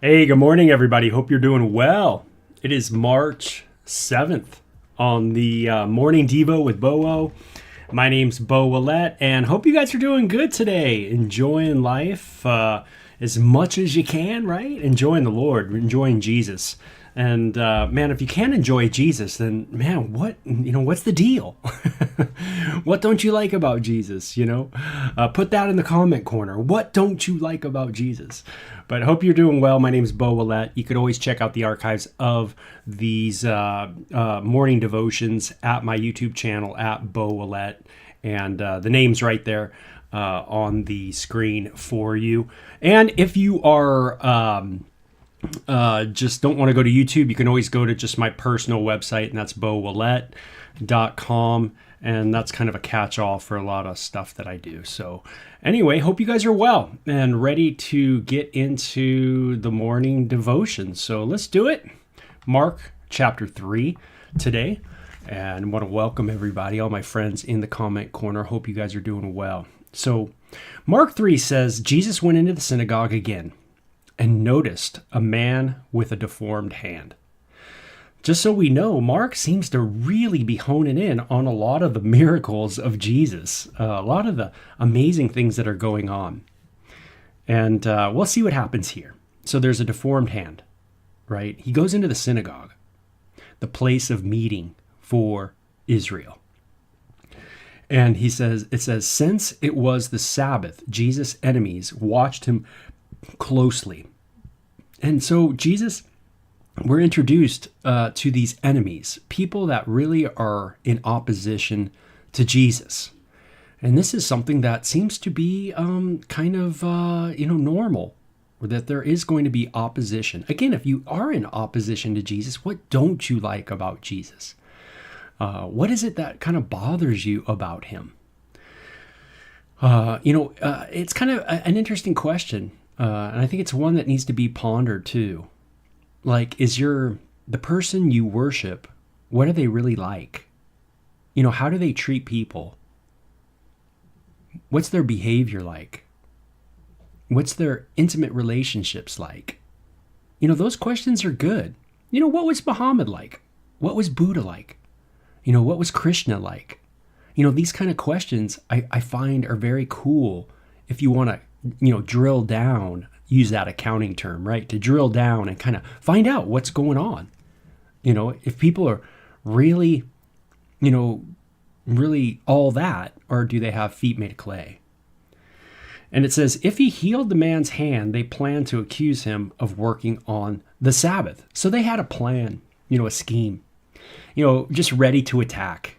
Hey, good morning, everybody. Hope you're doing well. It is March 7th on the Morning Devo with Bo. My name's Bo Willette, and hope you guys are doing good today. Enjoying life as much as you can, right? Enjoying the Lord, enjoying Jesus. And man, if you can't enjoy Jesus, then man, what's the deal? What don't you like about Jesus? Put that in the comment corner. What don't you like about Jesus? But I hope you're doing well. My name is Bo Willette. You could always check out the archives of these morning devotions at my YouTube channel at Bo Willette, and the name's right there on the screen for you. And if you are just don't want to go to YouTube, you can always go to just my personal website, and that's bowillette.com. And that's kind of a catch-all for a lot of stuff that I do. So anyway, hope you guys are well and ready to get into the morning devotion. So let's do it. Mark chapter 3 today. And I want to welcome everybody, all my friends in the comment corner. Hope you guys are doing well. So Mark 3 says, Jesus went into the synagogue again and noticed a man with a deformed hand. Just so we know, Mark seems to really be honing in on a lot of the miracles of Jesus, a lot of the amazing things that are going on. And we'll see what happens here. So there's a deformed hand, right? He goes into the synagogue, the place of meeting for Israel. And it says, since it was the Sabbath, Jesus' enemies watched him closely. And so we're introduced to these enemies, people that really are in opposition to Jesus. And this is something that seems to be normal, or that there is going to be opposition. Again, if you are in opposition to Jesus, what don't you like about Jesus? What is it that kind of bothers you about him? It's kind of an interesting question. And I think it's one that needs to be pondered too. Like, the person you worship, what are they really like? How do they treat people? What's their behavior like? What's their intimate relationships like? Those questions are good. What was Muhammad like? What was Buddha like? What was Krishna like? These kind of questions I find are very cool if you want to, drill down. Use that accounting term, right? To drill down and kind of find out what's going on. If people are really, really all that, or do they have feet made of clay? And it says, if he healed the man's hand, they planned to accuse him of working on the Sabbath. So they had a plan, a scheme, just ready to attack.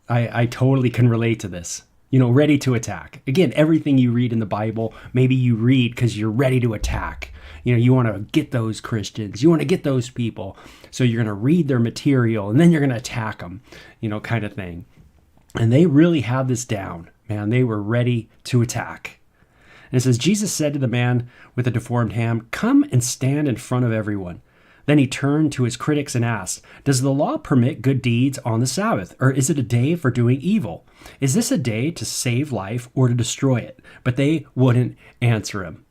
I totally can relate to this. Ready to attack. Again, everything you read in the Bible, maybe you read because you're ready to attack. You want to get those Christians. You want to get those people. So you're going to read their material and then you're going to attack them, kind of thing. And they really had this down, man. They were ready to attack. And it says, Jesus said to the man with the deformed hand, come and stand in front of everyone. Then he turned to his critics and asked, does the law permit good deeds on the Sabbath, or is it a day for doing evil? Is this a day to save life or to destroy it? But they wouldn't answer him.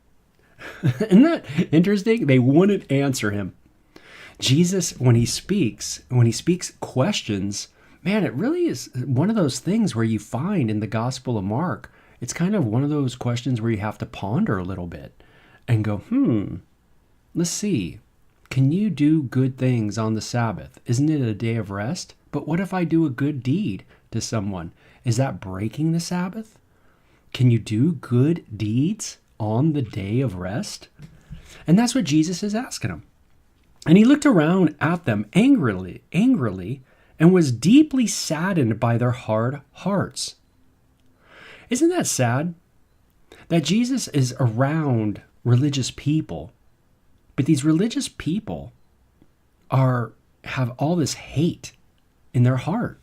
Isn't that interesting? They wouldn't answer him. Jesus, when he speaks questions, man, it really is one of those things where you find in the Gospel of Mark, it's kind of one of those questions where you have to ponder a little bit and go, let's see. Can you do good things on the Sabbath? Isn't it a day of rest? But what if I do a good deed to someone? Is that breaking the Sabbath? Can you do good deeds on the day of rest? And that's what Jesus is asking him. And he looked around at them angrily, and was deeply saddened by their hard hearts. Isn't that sad? That Jesus is around religious people, but these religious people have all this hate in their heart.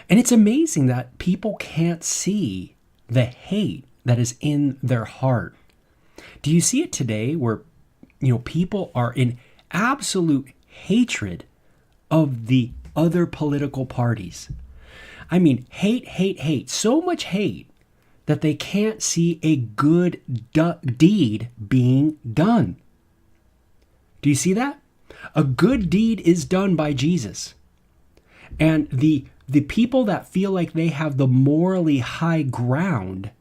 And it's amazing that people can't see the hate that is in their heart. Do you see it today where, people are in absolute hatred of the other political parties? I mean, hate, so much hate that they can't see a good deed being done. Do you see that? A good deed is done by Jesus. And the people that feel like they have the morally high ground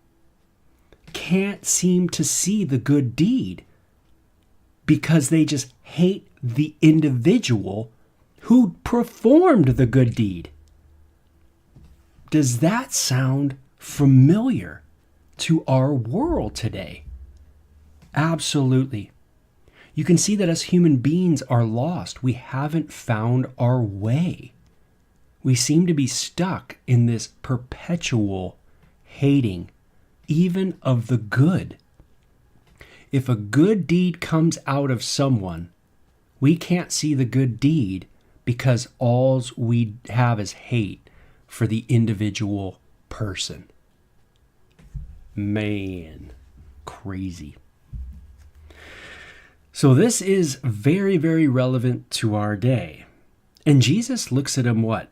can't seem to see the good deed because they just hate the individual who performed the good deed. Does that sound familiar to our world today? Absolutely. You can see that as human beings are lost. We haven't found our way. We seem to be stuck in this perpetual hating, even of the good. If a good deed comes out of someone, we can't see the good deed because all we have is hate for the individual person. Man, crazy. So this is very, very relevant to our day. And Jesus looks at him what?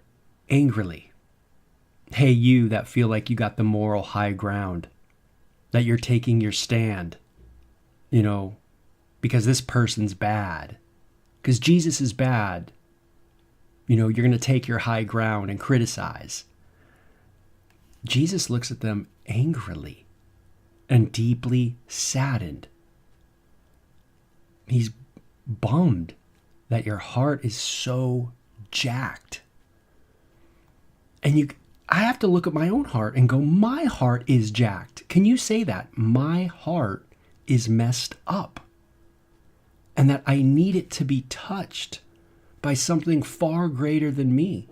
Angrily. Hey, you that feel like you got the moral high ground, that you're taking your stand, because this person's bad, because Jesus is bad. You're going to take your high ground and criticize. Jesus looks at them angrily and deeply saddened. He's bummed that your heart is so jacked. And I have to look at my own heart and go, my heart is jacked. Can you say that? My heart is messed up. And that I need it to be touched by something far greater than me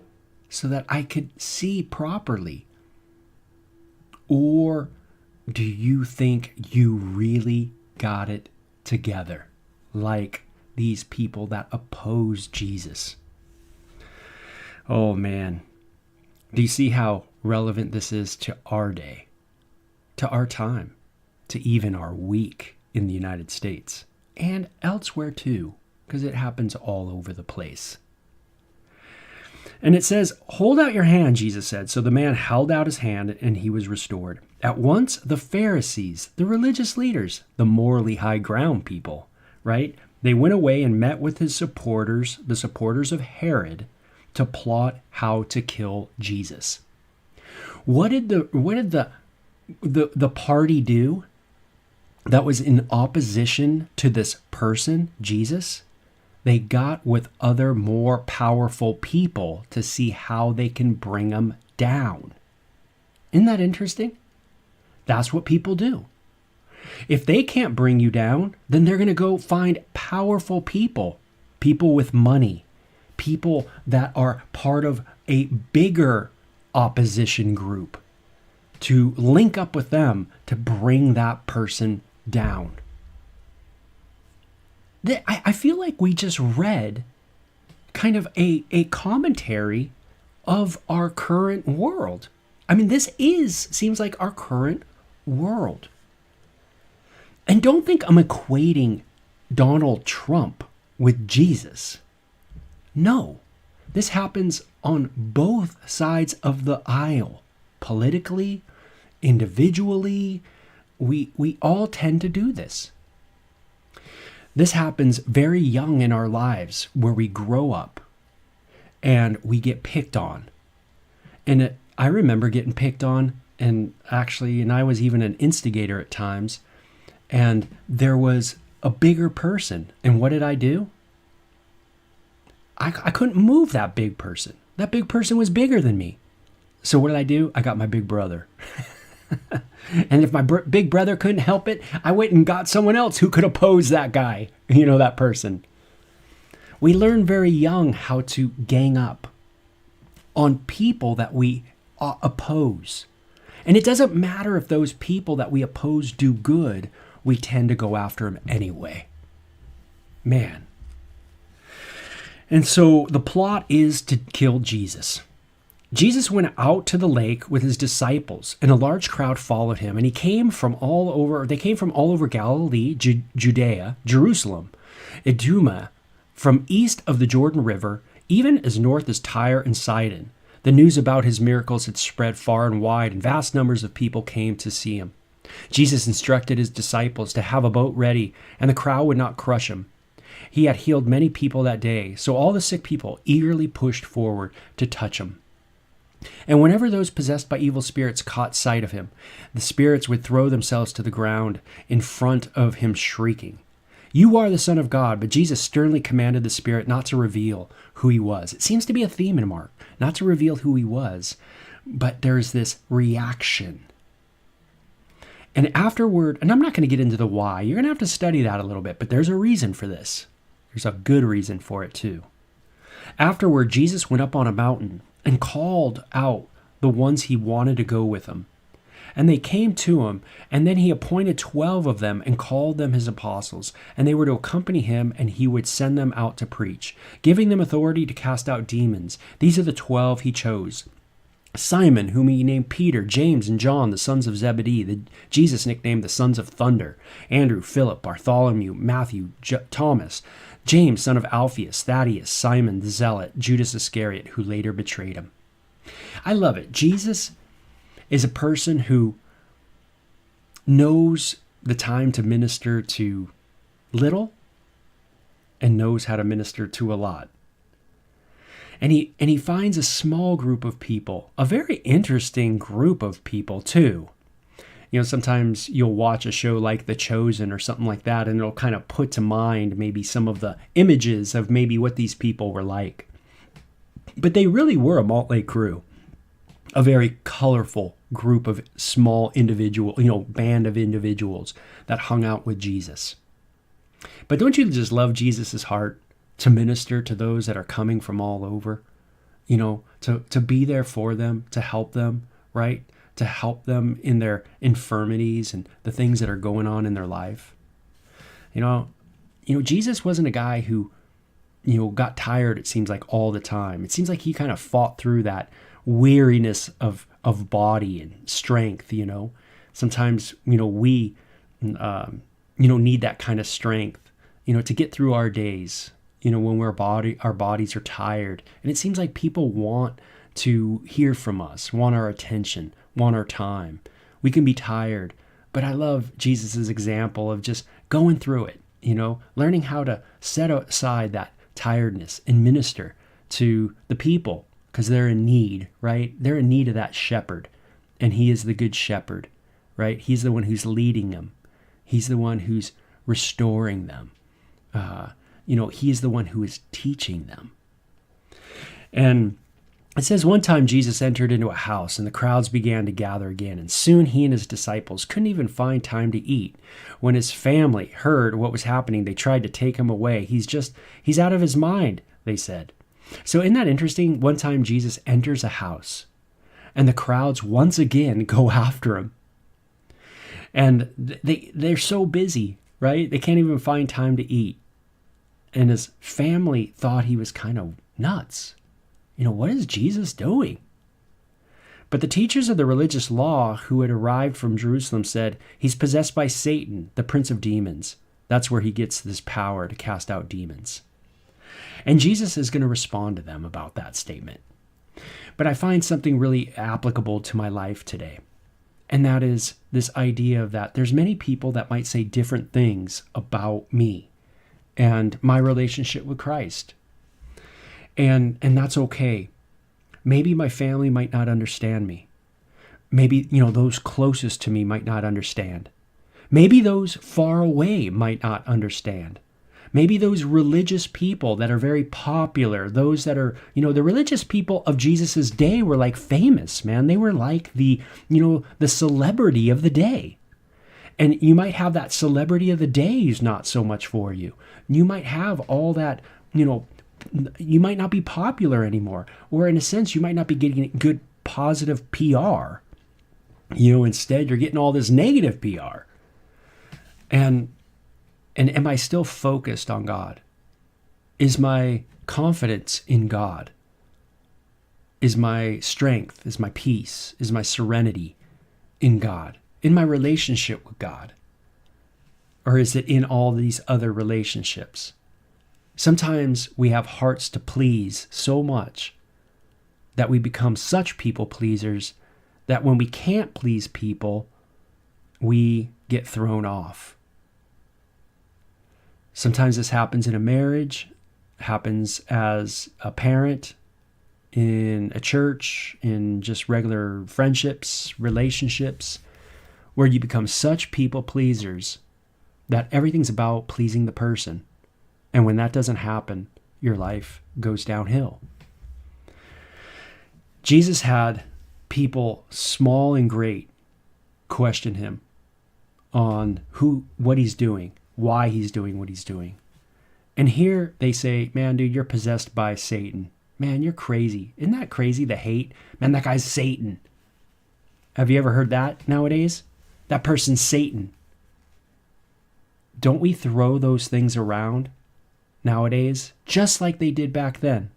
so that I could see properly. Or do you think you really got it together, like these people that oppose Jesus? Oh man. Do you see how relevant this is to our day, to our time, to even our week in the United States and elsewhere too, because it happens all over the place. And it says, hold out your hand, Jesus said. So the man held out his hand and he was restored. At once, the Pharisees, the religious leaders, the morally high ground people, right? They went away and met with his supporters, the supporters of Herod, to plot how to kill Jesus. What did the party do that was in opposition to this person, Jesus? They got with other more powerful people to see how they can bring him down. Isn't that interesting? That's what people do. If they can't bring you down, then they're going to go find powerful people with money, people that are part of a bigger opposition group, to link up with them to bring that person down. I feel like we just read kind of a commentary of our current world. I mean, this seems like our current world. And don't think I'm equating Donald Trump with Jesus. No, this happens on both sides of the aisle. Politically, individually, we all tend to do this. This happens very young in our lives where we grow up and we get picked on. And I remember getting picked on, and I was even an instigator at times. And there was a bigger person. And what did I do? I couldn't move that big person. That big person was bigger than me. So what did I do? I got my big brother. And if my big brother couldn't help it, I went and got someone else who could oppose that guy, that person. We learn very young how to gang up on people that we oppose. And it doesn't matter if those people that we oppose do good, we tend to go after them anyway. Man. And so the plot is to kill Jesus. Jesus went out to the lake with his disciples, and a large crowd followed him. And they came from all over Galilee, Judea, Jerusalem, Idumea, from east of the Jordan River, even as north as Tyre and Sidon. The news about his miracles had spread far and wide, and vast numbers of people came to see him. Jesus instructed his disciples to have a boat ready, and the crowd would not crush him. He had healed many people that day, so all the sick people eagerly pushed forward to touch him. And whenever those possessed by evil spirits caught sight of him, the spirits would throw themselves to the ground in front of him, shrieking, "You are the Son of God." But Jesus sternly commanded the spirit not to reveal who he was. It seems to be a theme in Mark, not to reveal who he was, but there's this reaction. And afterward, and I'm not going to get into the why, you're going to have to study that a little bit, but there's a reason for this. There's a good reason for it too. Afterward, Jesus went up on a mountain and called out the ones he wanted to go with him. And they came to him, and then he appointed 12 of them and called them his apostles. And they were to accompany him, and he would send them out to preach, giving them authority to cast out demons. These are the 12 he chose: Simon, whom he named Peter, James and John, the sons of Zebedee, Jesus nicknamed the sons of thunder, Andrew, Philip, Bartholomew, Matthew, Thomas, James, son of Alphaeus, Thaddeus, Simon the Zealot, Judas Iscariot, who later betrayed him. I love it. Jesus is a person who knows the time to minister to little and knows how to minister to a lot. And he finds a small group of people, a very interesting group of people too. You know, sometimes you'll watch a show like The Chosen or something like that, and it'll kind of put to mind maybe some of the images of maybe what these people were like. But they really were a motley crew, a very colorful group of small band of individuals that hung out with Jesus. But don't you just love Jesus's heart to minister to those that are coming from all over? You know, to be there for them, to help them, right? To help them in their infirmities and the things that are going on in their life. You know, Jesus wasn't a guy who, got tired, it seems like, all the time. It seems like he kind of fought through that weariness of body and strength. Sometimes we need that kind of strength to get through our days when our bodies are tired. And it seems like people want to hear from us, want our attention, want our time. We can be tired, but I love Jesus's example of just going through it, learning how to set aside that tiredness and minister to the people, because they're in need, right? They're in need of that shepherd, and he is the good shepherd, right? He's the one who's leading them. He's the one who's restoring them. He is the one who is teaching them. And it says one time Jesus entered into a house, and the crowds began to gather again, and soon he and his disciples couldn't even find time to eat. When his family heard what was happening, they tried to take him away. He's out of his mind, they said. So isn't that interesting? One time Jesus enters a house, and the crowds once again go after him. And they're so busy, right? They can't even find time to eat. And his family thought he was kind of nuts. What is Jesus doing? But the teachers of the religious law who had arrived from Jerusalem said, he's possessed by Satan, the prince of demons. That's where he gets this power to cast out demons. And Jesus is going to respond to them about that statement. But I find something really applicable to my life today. And that is this idea of that there's many people that might say different things about me and my relationship with Christ. And that's okay. Maybe my family might not understand me. Maybe, those closest to me might not understand. Maybe those far away might not understand. Maybe those religious people that are very popular, those that are, the religious people of Jesus's day were like famous, man. They were like the celebrity of the day. And you might have that celebrity of the day who's not so much for you. You might have all that, you might not be popular anymore. Or in a sense, you might not be getting good, positive PR. Instead, you're getting all this negative PR. And am I still focused on God? Is my confidence in God? Is my strength, is my peace, is my serenity in God? In my relationship with God? Or is it in all these other relationships? Sometimes we have hearts to please so much that we become such people pleasers that when we can't please people, we get thrown off. Sometimes this happens in a marriage, happens as a parent, in a church, in just regular friendships, relationships, where you become such people pleasers that everything's about pleasing the person. And when that doesn't happen, your life goes downhill. Jesus had people, small and great, question him on what he's doing, why he's doing what he's doing. And here they say, man, dude, you're possessed by Satan. Man, you're crazy. Isn't that crazy, the hate? Man, that guy's Satan. Have you ever heard that nowadays? That person's Satan. Don't we throw those things around nowadays, just like they did back then?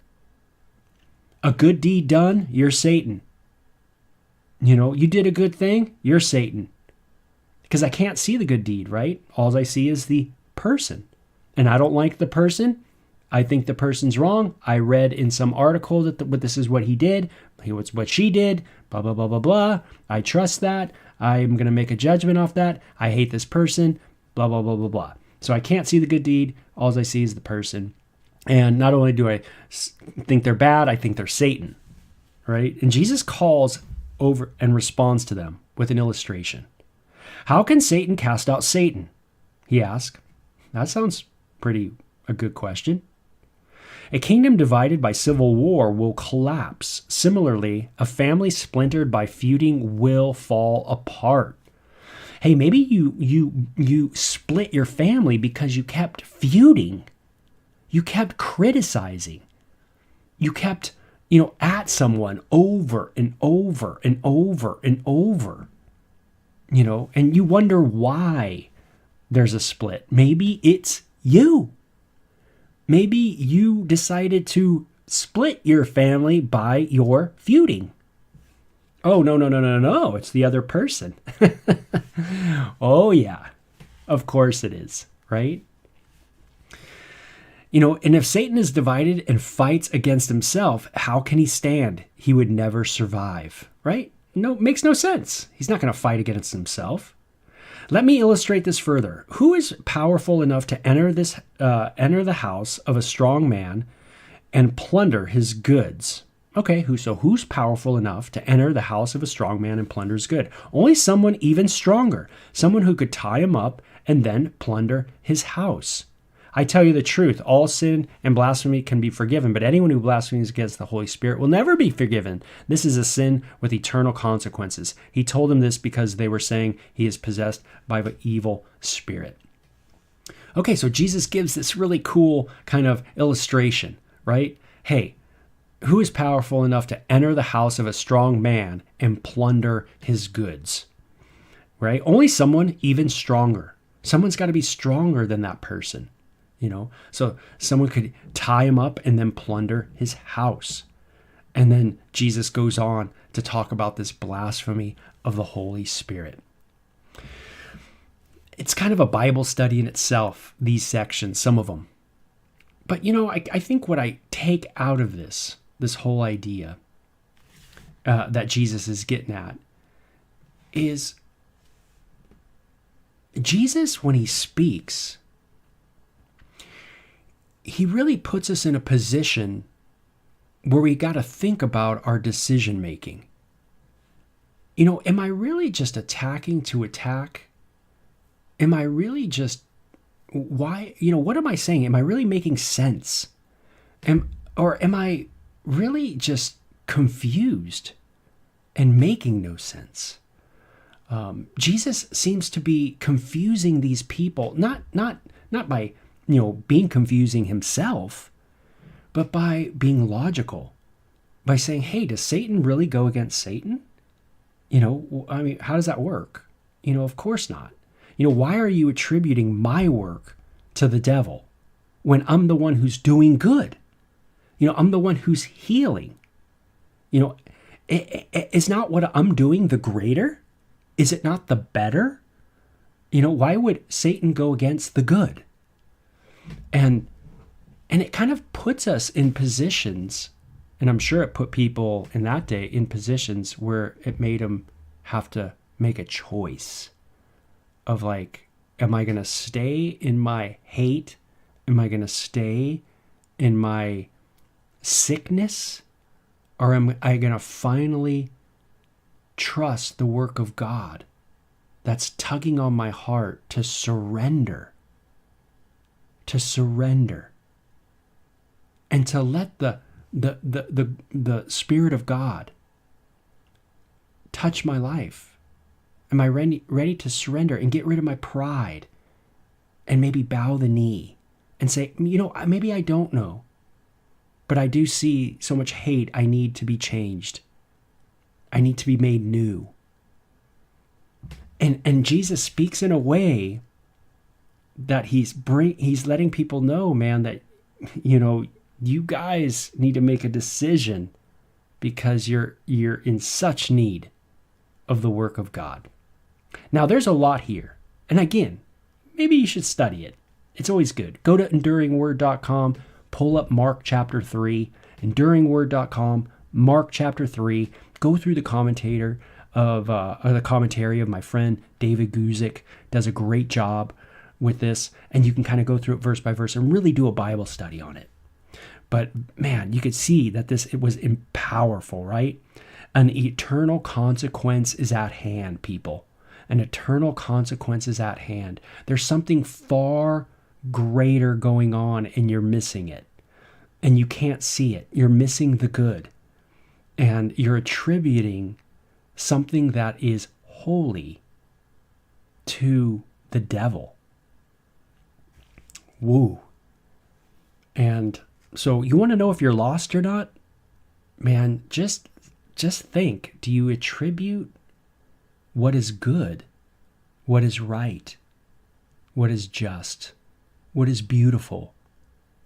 A good deed done, you're Satan. You did a good thing, you're Satan. Because I can't see the good deed, right? All I see is the person. And I don't like the person. I think the person's wrong. I read in some article that this is what he did. It's what she did. Blah, blah, blah, blah, blah. I trust that. I'm going to make a judgment off that. I hate this person. Blah, blah, blah, blah, blah. So I can't see the good deed. All I see is the person. And not only do I think they're bad, I think they're Satan, right? And Jesus calls over and responds to them with an illustration. How can Satan cast out Satan? He asked. That sounds pretty a good question. A kingdom divided by civil war will collapse. Similarly, a family splintered by feuding will fall apart. Hey, maybe you split your family because you kept feuding. You kept criticizing. You kept, at someone over and over and over and over. And you wonder why there's a split. Maybe it's you. Maybe you decided to split your family by your feuding. Oh, no. It's the other person. Oh, yeah. Of course it is, right? And if Satan is divided and fights against himself, how can he stand? He would never survive, right? No, makes no sense. He's not going to fight against himself. Let me illustrate this further. Who is powerful enough to enter the house of a strong man and plunder his goods? Okay, who's powerful enough to enter the house of a strong man and plunder his good? Only someone even stronger, someone who could tie him up and then plunder his house. I tell you the truth, all sin and blasphemy can be forgiven, but anyone who blasphemes against the Holy Spirit will never be forgiven. This is a sin with eternal consequences. He told them this because they were saying he is possessed by an evil spirit. Okay, so Jesus gives this really cool kind of illustration, right? Hey, who is powerful enough to enter the house of a strong man and plunder his goods, right? Only someone even stronger. Someone's got to be stronger than that person. So someone could tie him up and then plunder his house. And then Jesus goes on to talk about this blasphemy of the Holy Spirit. It's kind of a Bible study in itself, these sections, some of them. But, I think what I take out of this whole idea that Jesus is getting at is Jesus, when he speaks, he really puts us in a position where we got to think about our decision making. Am I really just attacking to attack? Am I really just, why, what am I saying? Am I really making sense? Or am I really just confused and making no sense? Jesus seems to be confusing these people, not by being confusing himself, but by being logical, by saying, hey, does Satan really go against Satan? How does that work? Of course not. Why are you attributing my work to the devil when I'm the one who's doing good? I'm the one who's healing. Is not what I'm doing the greater? Is it not the better? Why would Satan go against the good? And it kind of puts us in positions, and I'm sure it put people in that day in positions where it made them have to make a choice of like, am I going to stay in my hate Am I going to stay in my sickness? Or am I going to finally trust the work of God that's tugging on my heart to surrender? To surrender. And to let the Spirit of God touch my life. Am I ready to surrender and get rid of my pride and maybe bow the knee and say, maybe I don't know, but I do see so much hate. I need to be changed. I need to be made new. And Jesus speaks in a way that he's letting people know, man, that, you guys need to make a decision because you're in such need of the work of God. Now, there's a lot here. And again, maybe you should study it. It's always good. Go to enduringword.com, pull up Mark chapter 3, enduringword.com, Mark chapter 3, go through the commentary of my friend David Guzik. Does a great job with this, and you can kind of go through it verse by verse and really do a Bible study on it. But man, you could see that it was powerful, right? An eternal consequence is at hand, people. An eternal consequence is at hand. There's something far greater going on, and you're missing it. And you can't see it. You're missing the good. And you're attributing something that is holy to the devil. Woo. And so you want to know if you're lost or not? Man, just think, do you attribute what is good, what is right, what is just, what is beautiful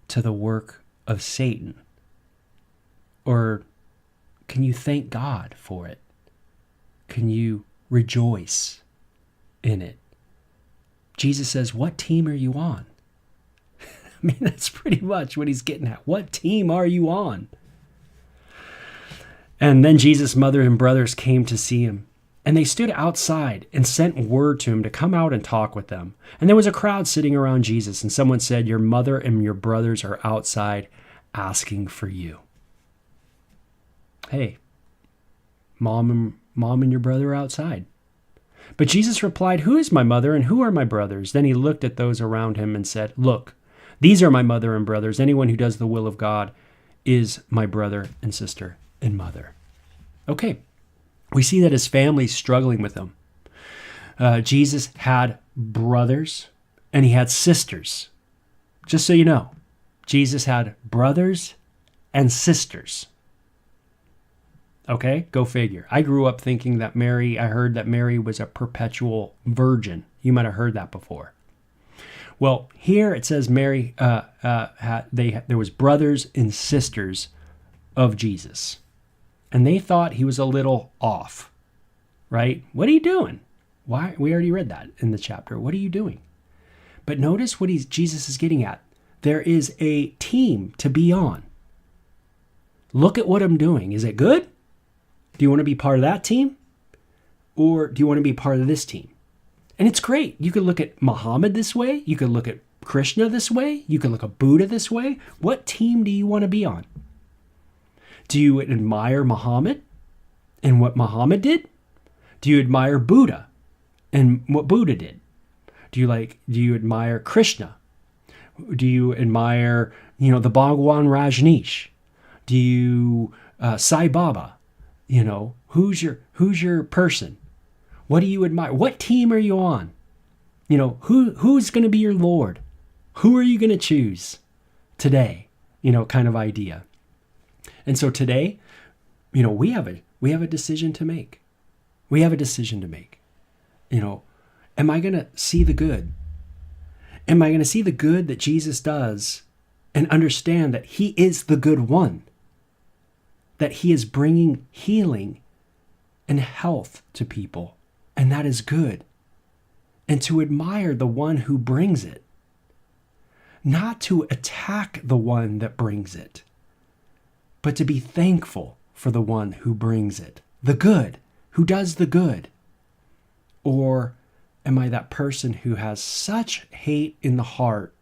to the work of Satan? Or can you thank God for it? Can you rejoice in it? Jesus says, what team are you on? I mean, that's pretty much what he's getting at. What team are you on? And then Jesus' mother and brothers came to see him. And they stood outside and sent word to him to come out and talk with them. And there was a crowd sitting around Jesus. And someone said, your mother and your brothers are outside asking for you. Hey, mom and your brother are outside. But Jesus replied, who is my mother and who are my brothers? Then he looked at those around him and said, look, these are my mother and brothers. Anyone who does the will of God is my brother and sister and mother. Okay, we see that his family's struggling with him. Jesus had brothers and he had sisters. Just so you know, Jesus had brothers and sisters. Okay, go figure. I grew up thinking that I heard that Mary was a perpetual virgin. You might have heard that before. Well, here it says Mary, there was brothers and sisters of Jesus. And they thought he was a little off, right? What are you doing? Why? We already read that in the chapter. What are you doing? But notice what Jesus is getting at. There is a team to be on. Look at what I'm doing. Is it good? Do you want to be part of that team? Or do you want to be part of this team? And it's great. You could look at Muhammad this way. You could look at Krishna this way. You could look at Buddha this way. What team do you want to be on? Do you admire Muhammad and what Muhammad did? Do you admire Buddha and what Buddha did? Do you admire Krishna? Do you admire, the Bhagwan Rajneesh? Do you Sai Baba? Who's your person? What do you admire? What team are you on? Who's going to be your Lord? Who are you going to choose today? Kind of idea. And so today, we have a decision to make. We have a decision to make. Am I going to see the good? Am I going to see the good that Jesus does and understand that he is the good one? That he is bringing healing and health to people, and that is good. And to admire the one who brings it, not to attack the one that brings it, but to be thankful for the one who brings it, the good, who does the good. Or am I that person who has such hate in the heart,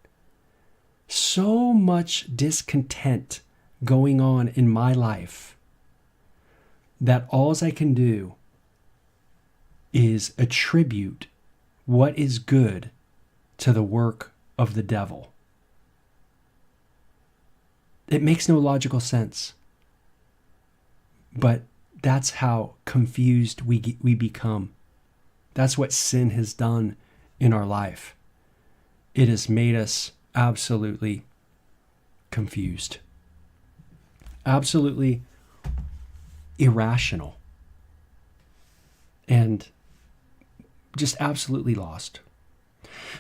so much discontent going on in my life that all I can do is attribute what is good to the work of the devil. It makes no logical sense. But that's how confused we become. That's what sin has done in our life. It has made us absolutely confused. Absolutely irrational. And just absolutely lost.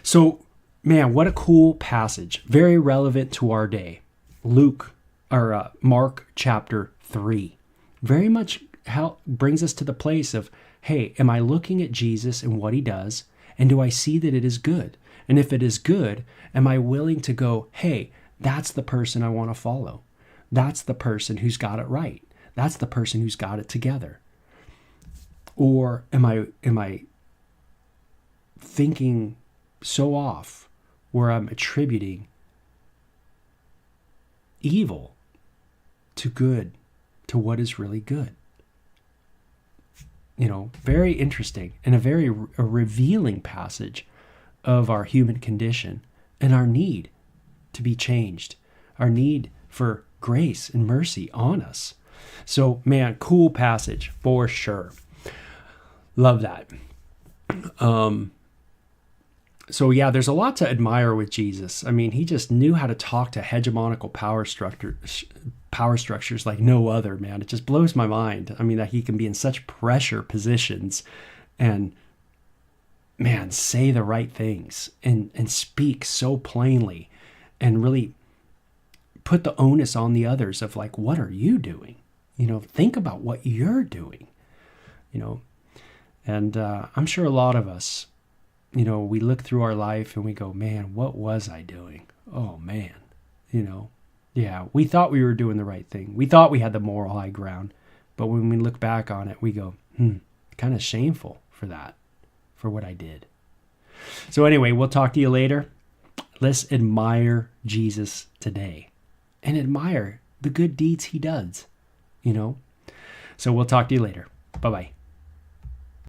So, man, what a cool passage. Very relevant to our day. Mark chapter 3. Very much brings us to the place of, hey, am I looking at Jesus and what he does? And do I see that it is good? And if it is good, am I willing to go, hey, that's the person I want to follow. That's the person who's got it right. That's the person who's got it together. Or am I thinking so off where I'm attributing evil to good, to what is really good? Very interesting and a revealing passage of our human condition and our need to be changed, our need for grace and mercy on us. So, man, cool passage for sure. Love that. So yeah, there's a lot to admire with Jesus. I mean, he just knew how to talk to hegemonical power structures like no other, man. It just blows my mind. I mean, that he can be in such pressure positions and, man, say the right things and speak so plainly and really put the onus on the others of like, what are you doing? Think about what you're doing, and I'm sure a lot of us, we look through our life and we go, man, what was I doing? Oh, man, yeah, we thought we were doing the right thing. We thought we had the moral high ground. But when we look back on it, we go, kind of shameful for what I did. So anyway, we'll talk to you later. Let's admire Jesus today and admire the good deeds he does, So we'll talk to you later. Bye-bye.